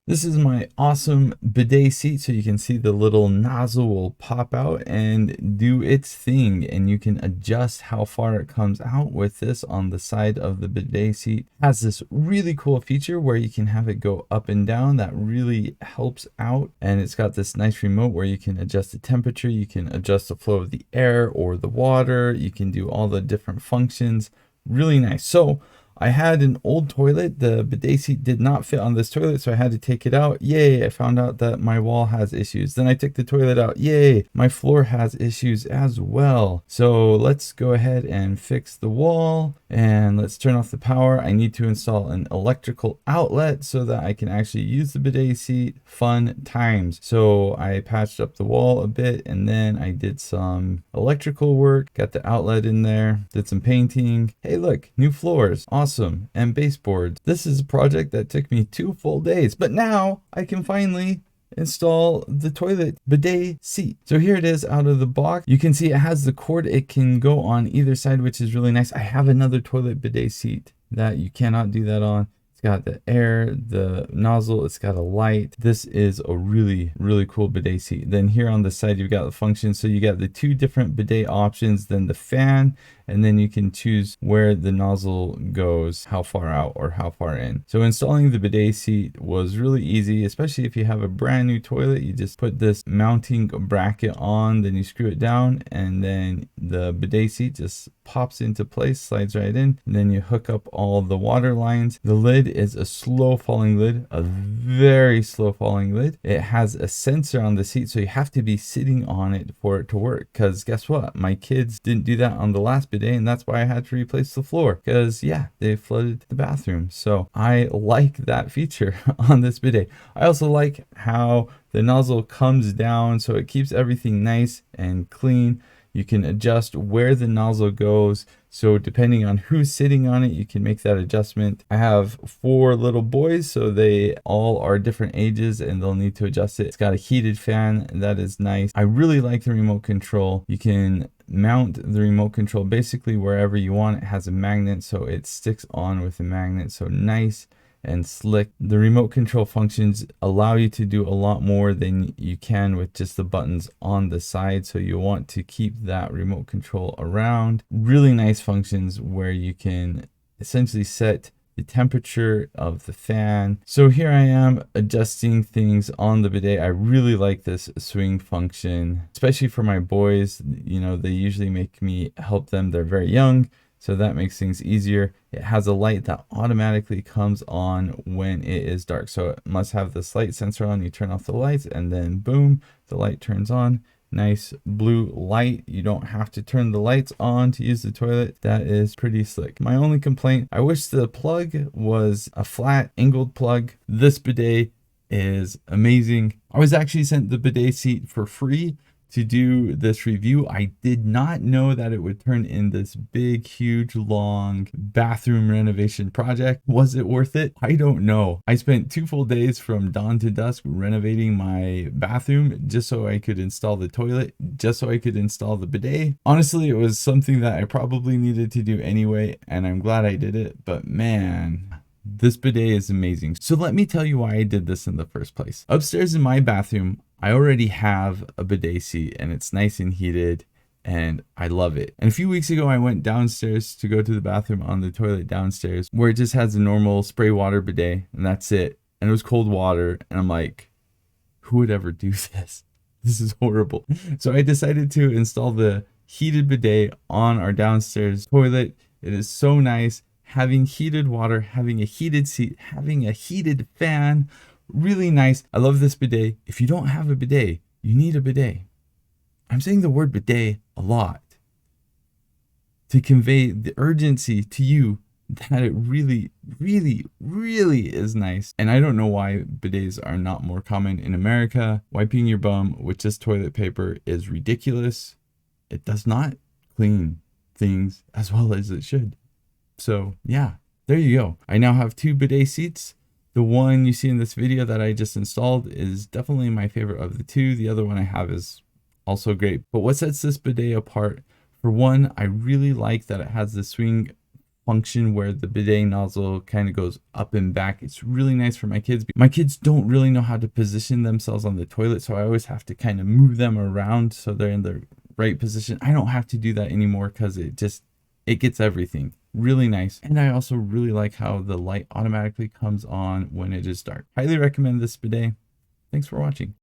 This is my awesome bidet seat, so you can see the little nozzle will pop out and do its thing, and you can adjust how far it comes out with this on the side of the bidet seat. It has this really cool feature where you can have it go up and down. That really helps out, and it's got this nice remote where you can adjust the temperature, you can adjust the flow of the air or the water, you can do all the different functions. Really nice. So I had an old toilet. The bidet seat did not fit on this toilet, so I had to take it out. Yay, I found out that my wall has issues. Then I took the toilet out. Yay, my floor has issues as well. So let's go ahead and fix the wall, and let's turn off the power. I need to install an electrical outlet so that I can actually use the bidet seat. Fun times. So I patched up the wall a bit, and then I did some electrical work, got the outlet in there, did some painting. Hey, look, new floors. Awesome. And baseboards. This is a project that took me 2 full days, but now I can finally install the toilet bidet seat. So here it is out of the box. You can see it has the cord. It can go on either side, which is really nice. I have another toilet bidet seat that you cannot do that on. It's got the air, the nozzle, it's got a light. This is a really, really cool bidet seat. Then here on the side, you've got the function. So you got the 2 different bidet options, then the fan, and then you can choose where the nozzle goes, how far out or how far in. So installing the bidet seat was really easy, especially if you have a brand new toilet. You just put this mounting bracket on, then you screw it down, and then the bidet seat just pops into place, slides right in, and then you hook up all the water lines. The lid is a slow falling lid, a very slow falling lid. It has a sensor on the seat, so you have to be sitting on it for it to work, because guess what? My kids didn't do that on the last bidet, and that's why I had to replace the floor, because yeah, they flooded the bathroom. So I like that feature on this bidet. I also like how the nozzle comes down, so it keeps everything nice and clean. You can adjust where the nozzle goes, so depending on who's sitting on it, you can make that adjustment. I have 4 little boys, so they all are different ages and they'll need to adjust it. It's got a heated fan, that is nice. I really like the remote control. You can mount the remote control basically wherever you want. It has a magnet, so it sticks on with a magnet, so nice and slick. The remote control functions allow you to do a lot more than you can with just the buttons on the side, so you want to keep that remote control around. Really nice functions where you can essentially set the temperature of the fan. So here I am adjusting things on the bidet. I really like this swing function, especially for my boys. You know, they usually make me help them. They're very young, so that makes things easier. It has a light that automatically comes on when it is dark. So it must have this light sensor on. You turn off the lights and then boom, the light turns on. Nice blue light. You don't have to turn the lights on to use the toilet. That is pretty slick. My only complaint, I wish the plug was a flat angled plug. This bidet is amazing. I was actually sent the bidet seat for free to do this review. I did not know that it would turn in this big, huge, long bathroom renovation project. Was it worth it? I don't know. I spent 2 full days from dawn to dusk renovating my bathroom just so I could install the toilet, just so I could install the bidet. Honestly, it was something that I probably needed to do anyway, and I'm glad I did it, but man, this bidet is amazing. So let me tell you why I did this in the first place. Upstairs in my bathroom, I already have a bidet seat and it's nice and heated and I love it. And a few weeks ago, I went downstairs to go to the bathroom on the toilet downstairs where it just has a normal spray water bidet and that's it. And it was cold water and I'm like, who would ever do this? This is horrible. So I decided to install the heated bidet on our downstairs toilet. It is so nice having heated water, having a heated seat, having a heated fan. Really nice. I love this bidet. If you don't have a bidet, you need a bidet. I'm saying the word bidet a lot to convey the urgency to you that it really, really, really is nice. And I don't know why bidets are not more common in America. Wiping your bum with just toilet paper is ridiculous. It does not clean things as well as it should. So yeah, there you go. I now have 2 bidet seats. The one you see in this video that I just installed is definitely my favorite of the 2. The other one I have is also great. But what sets this bidet apart? For one, I really like that it has the swing function where the bidet nozzle kind of goes up and back. It's really nice for my kids. My kids don't really know how to position themselves on the toilet, so I always have to kind of move them around so they're in the right position. I don't have to do that anymore because it gets everything. Really nice. And I also really like how the light automatically comes on when it is dark. Highly recommend this bidet. Thanks for watching.